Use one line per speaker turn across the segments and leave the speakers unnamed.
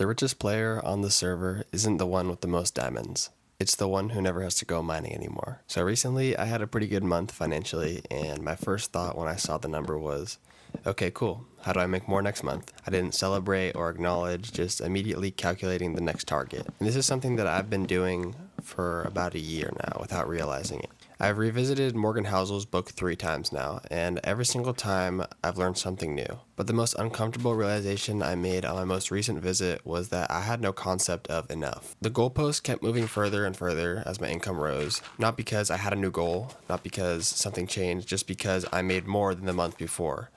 The richest player on the server isn't the one with the most diamonds. It's the one who never has to go mining anymore. So recently, I had a pretty good month financially, and my first thought when I saw the number was, okay, cool. How do I make more next month? I didn't celebrate or acknowledge, just immediately calculating the next target. And this is something that I've been doing for about a year now without realizing it. I've revisited Morgan Housel's book 3 times now, and every single time I've learned something new. But the most uncomfortable realization I made on my most recent visit was that I had no concept of enough. The goalpost kept moving further and further as my income rose, not because I had a new goal, not because something changed, just because I made more than the month before.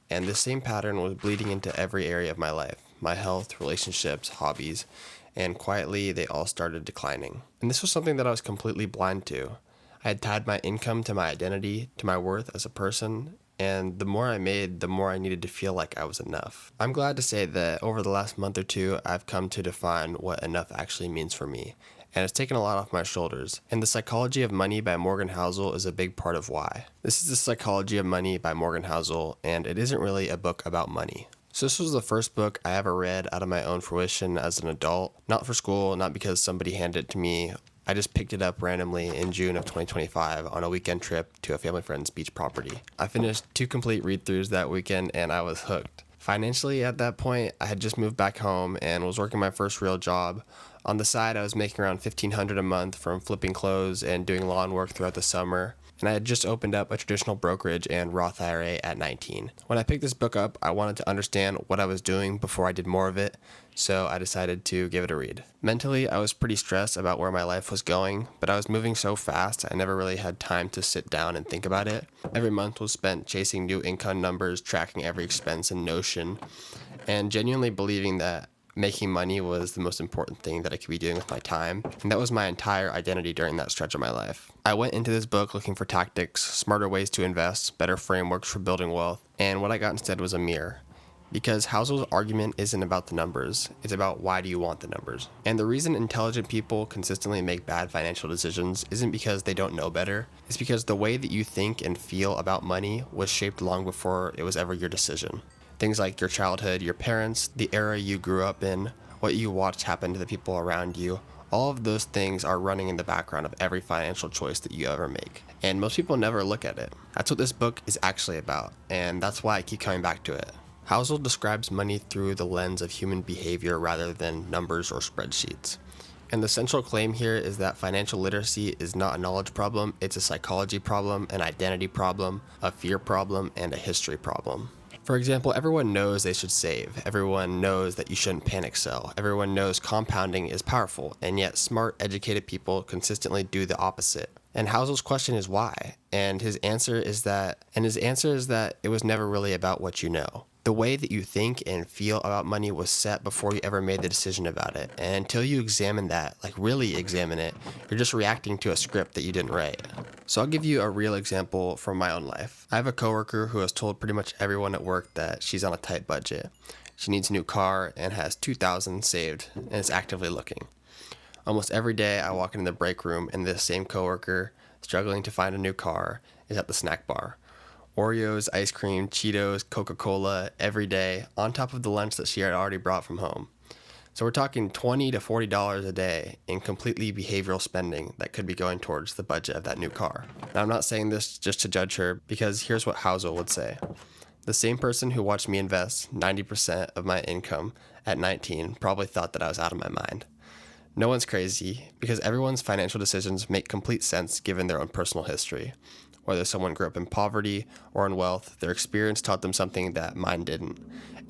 And this same pattern was bleeding into every area of my life, my health, relationships, hobbies, and quietly they all started declining. And this was something that I was completely blind to. I had tied my income to my identity, to my worth as a person, and the more I made, the more I needed to feel like I was enough. I'm glad to say that over the last month or two, I've come to define what enough actually means for me, and it's taken a lot off my shoulders. And The Psychology of Money by Morgan Housel is a big part of why. This is The Psychology of Money by Morgan Housel, and it isn't really a book about money. So this was the first book I ever read out of my own fruition as an adult, not for school, not because somebody handed it to me. I just picked it up randomly in June of 2025 on a weekend trip to a family friend's beach property. I finished 2 complete read-throughs that weekend and I was hooked. Financially, at that point, I had just moved back home and was working my first real job. On the side, I was making around $1,500 a month from flipping clothes and doing lawn work throughout the summer. And I had just opened up a traditional brokerage and Roth IRA at 19. When I picked this book up, I wanted to understand what I was doing before I did more of it, so I decided to give it a read. Mentally, I was pretty stressed about where my life was going, but I was moving so fast I never really had time to sit down and think about it. Every month was spent chasing new income numbers, tracking every expense in Notion, and genuinely believing that making money was the most important thing that I could be doing with my time, and that was my entire identity during that stretch of my life. I went into this book looking for tactics, smarter ways to invest, better frameworks for building wealth, and what I got instead was a mirror. Because Housel's argument isn't about the numbers, it's about why do you want the numbers. And the reason intelligent people consistently make bad financial decisions isn't because they don't know better, it's because the way that you think and feel about money was shaped long before it was ever your decision. Things like your childhood, your parents, the era you grew up in, what you watched happen to the people around you, all of those things are running in the background of every financial choice that you ever make. And most people never look at it. That's what this book is actually about, and that's why I keep coming back to it. Housel describes money through the lens of human behavior rather than numbers or spreadsheets. And the central claim here is that financial literacy is not a knowledge problem, it's a psychology problem, an identity problem, a fear problem, and a history problem. For example, everyone knows they should save. Everyone knows that you shouldn't panic sell. Everyone knows compounding is powerful, and yet smart, educated people consistently do the opposite. And Housel's question is why? And his answer is that it was never really about what you know. The way that you think and feel about money was set before you ever made the decision about it. And until you examine that, like really examine it, you're just reacting to a script that you didn't write. So I'll give you a real example from my own life. I have a coworker who has told pretty much everyone at work that she's on a tight budget. She needs a new car and has $2,000 saved and is actively looking. Almost every day I walk into the break room and this same coworker, struggling to find a new car, is at the snack bar. Oreos, ice cream, Cheetos, Coca-Cola every day on top of the lunch that she had already brought from home. So we're talking $20 to $40 a day in completely behavioral spending that could be going towards the budget of that new car. Now I'm not saying this just to judge her because here's what Housel would say. The same person who watched me invest 90% of my income at 19 probably thought that I was out of my mind. No one's crazy because everyone's financial decisions make complete sense given their own personal history. Whether someone grew up in poverty or in wealth, their experience taught them something that mine didn't.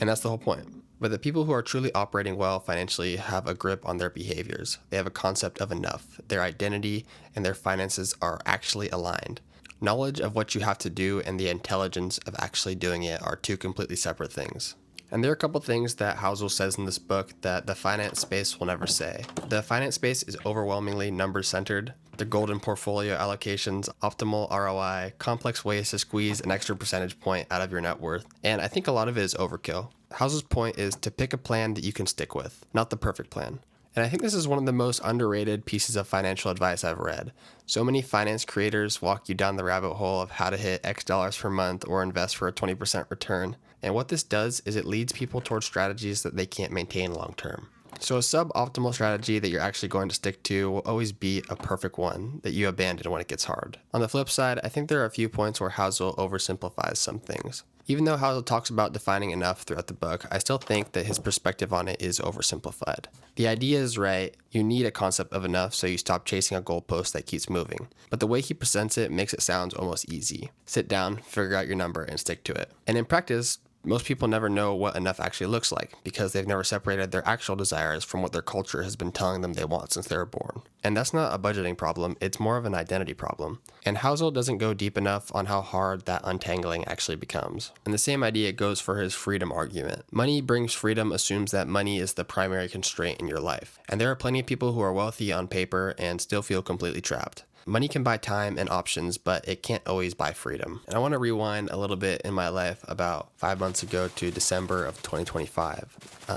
And that's the whole point. But the people who are truly operating well financially have a grip on their behaviors. They have a concept of enough. Their identity and their finances are actually aligned. Knowledge of what you have to do and the intelligence of actually doing it are 2 completely separate things. And there are a couple things that Housel says in this book that the finance space will never say. The finance space is overwhelmingly number-centered. The golden portfolio allocations, optimal ROI, complex ways to squeeze an extra percentage point out of your net worth. And I think a lot of it is overkill. Housel's point is to pick a plan that you can stick with, not the perfect plan. And I think this is one of the most underrated pieces of financial advice I've read. So many finance creators walk you down the rabbit hole of how to hit X dollars per month or invest for a 20% return. And what this does is it leads people towards strategies that they can't maintain long term. So a suboptimal strategy that you're actually going to stick to will always be a perfect one that you abandon when it gets hard. On the flip side, I think there are a few points where Housel oversimplifies some things. Even though Housel talks about defining enough throughout the book, I still think that his perspective on it is oversimplified. The idea is right, you need a concept of enough so you stop chasing a goalpost that keeps moving. But the way he presents it makes it sound almost easy. Sit down, figure out your number, and stick to it. And in practice, most people never know what enough actually looks like because they've never separated their actual desires from what their culture has been telling them they want since they were born. And that's not a budgeting problem, it's more of an identity problem. And Housel doesn't go deep enough on how hard that untangling actually becomes. And the same idea goes for his freedom argument. Money brings freedom assumes that money is the primary constraint in your life. And there are plenty of people who are wealthy on paper and still feel completely trapped. Money can buy time and options, but it can't always buy freedom. And I want to rewind a little bit in my life about 5 months ago to December of 2025.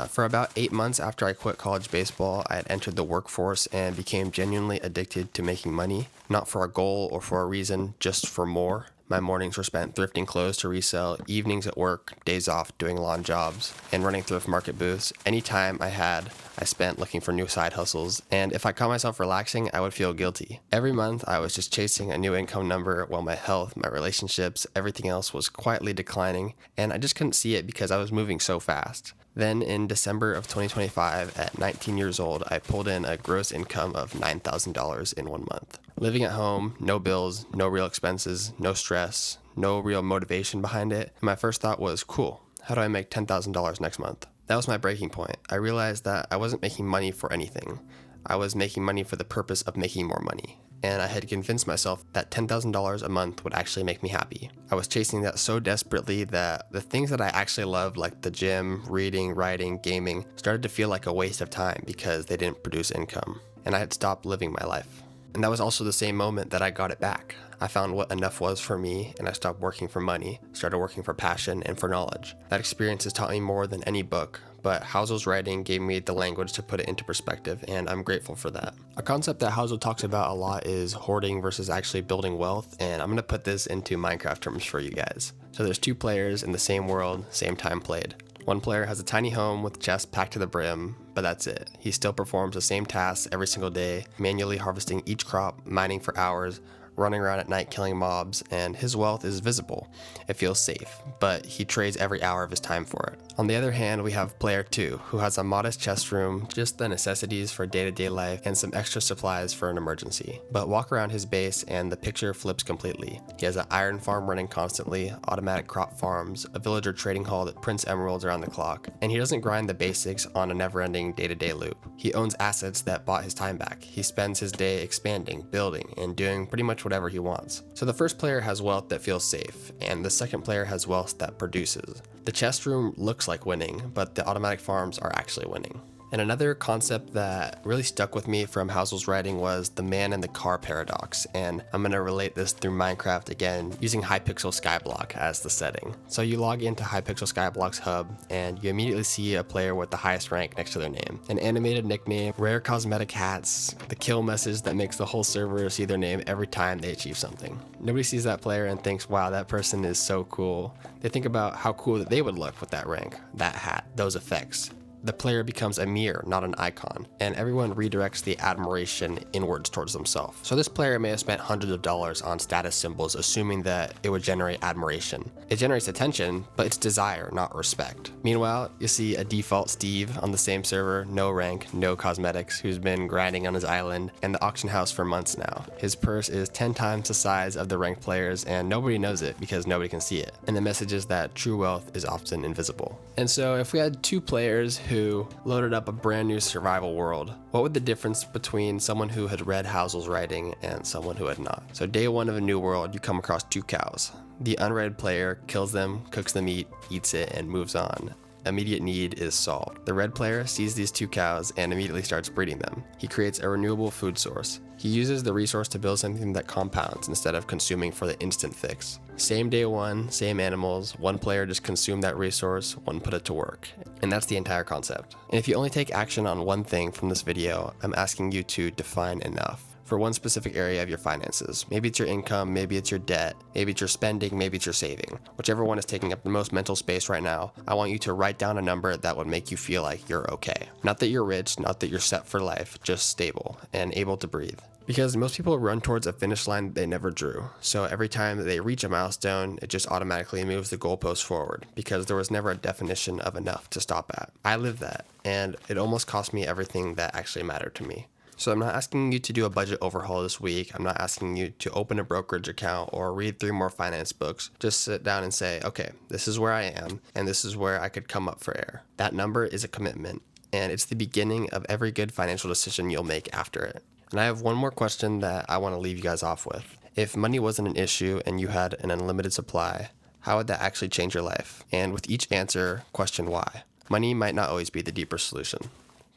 For about 8 months after I quit college baseball, I had entered the workforce and became genuinely addicted to making money, not for a goal or for a reason, just for more. My mornings were spent thrifting clothes to resell, evenings at work, days off doing lawn jobs, and running thrift market booths. Any time I spent looking for new side hustles, and if I caught myself relaxing, I would feel guilty. Every month, I was just chasing a new income number while my health, my relationships, everything else was quietly declining, and I just couldn't see it because I was moving so fast. Then in December of 2025, at 19 years old, I pulled in a gross income of $9,000 in 1 month. Living at home, no bills, no real expenses, no stress, no real motivation behind it. And my first thought was, cool, how do I make $10,000 next month? That was my breaking point. I realized that I wasn't making money for anything. I was making money for the purpose of making more money. And I had convinced myself that $10,000 a month would actually make me happy. I was chasing that so desperately that the things that I actually loved, like the gym, reading, writing, gaming, started to feel like a waste of time because they didn't produce income. And I had stopped living my life. And that was also the same moment that I got it back. I found what enough was for me, and I stopped working for money, started working for passion and for knowledge. That experience has taught me more than any book, but Housel's writing gave me the language to put it into perspective, and I'm grateful for that. A concept that Housel talks about a lot is hoarding versus actually building wealth, and I'm going to put this into Minecraft terms for you guys. So there's 2 players in the same world, same time played. One player has a tiny home with chests packed to the brim, but that's it. He still performs the same tasks every single day, manually harvesting each crop, mining for hours, running around at night killing mobs, and his wealth is visible. It feels safe, but he trades every hour of his time for it. On the other hand, we have player 2, who has a modest chest room, just the necessities for day-to-day life, and some extra supplies for an emergency. But walk around his base and the picture flips completely. He has an iron farm running constantly, automatic crop farms, a villager trading hall that prints emeralds around the clock, and he doesn't grind the basics on a never-ending day-to-day loop. He owns assets that bought his time back. He spends his day expanding, building, and doing pretty much whatever he wants. So the first player has wealth that feels safe, and the second player has wealth that produces. The chest room looks like winning, but the automatic farms are actually winning. And another concept that really stuck with me from Housel's writing was the man in the car paradox, and I'm going to relate this through Minecraft again using Hypixel Skyblock as the setting. So you log into Hypixel Skyblock's hub, and you immediately see a player with the highest rank next to their name. An animated nickname, rare cosmetic hats, the kill message that makes the whole server see their name every time they achieve something. Nobody sees that player and thinks, wow, that person is so cool. They think about how cool that they would look with that rank, that hat, those effects. The player becomes a mirror, not an icon, and everyone redirects the admiration inwards towards themselves. So this player may have spent hundreds of dollars on status symbols, assuming that it would generate admiration. It generates attention, but it's desire, not respect. Meanwhile, you see a default Steve on the same server, no rank, no cosmetics, who's been grinding on his island and the auction house for months now. His purse is 10 times the size of the ranked players, and nobody knows it because nobody can see it. And the message is that true wealth is often invisible. And so if we had 2 players who loaded up a brand new survival world, what would the difference between someone who had read Housel's writing and someone who had not? So day 1 of a new world, you come across 2 cows. The unread player kills them, cooks the meat, eats it, and moves on. Immediate need is solved. The red player sees these 2 cows and immediately starts breeding them. He creates a renewable food source. He uses the resource to build something that compounds instead of consuming for the instant fix. Same day 1, same animals, 1 player just consumed that resource, 1 put it to work. And that's the entire concept. And if you only take action on one thing from this video, I'm asking you to define enough. for one specific area of your finances. Maybe it's your income, maybe it's your debt, maybe it's your spending, maybe it's your saving. Whichever one is taking up the most mental space right now, I want you to write down a number that would make you feel like you're okay. Not that you're rich, not that you're set for life, just stable and able to breathe. Because most people run towards a finish line they never drew. So every time they reach a milestone, it just automatically moves the goalpost forward because there was never a definition of enough to stop at. I lived that, and it almost cost me everything that actually mattered to me. So I'm not asking you to do a budget overhaul this week. I'm not asking you to open a brokerage account or read 3 more finance books. Just sit down and say, okay, this is where I am, and this is where I could come up for air. That number is a commitment, and it's the beginning of every good financial decision you'll make after it. And I have one more question that I want to leave you guys off with. If money wasn't an issue and you had an unlimited supply, how would that actually change your life? And with each answer, question why. Money might not always be the deeper solution.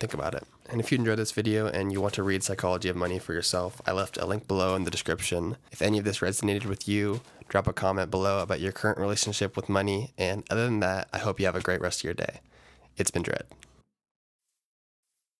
Think about it. And if you enjoyed this video and you want to read Psychology of Money for yourself, I left a link below in the description. If any of this resonated with you, drop a comment below about your current relationship with money. And other than that, I hope you have a great rest of your day. It's been Dread.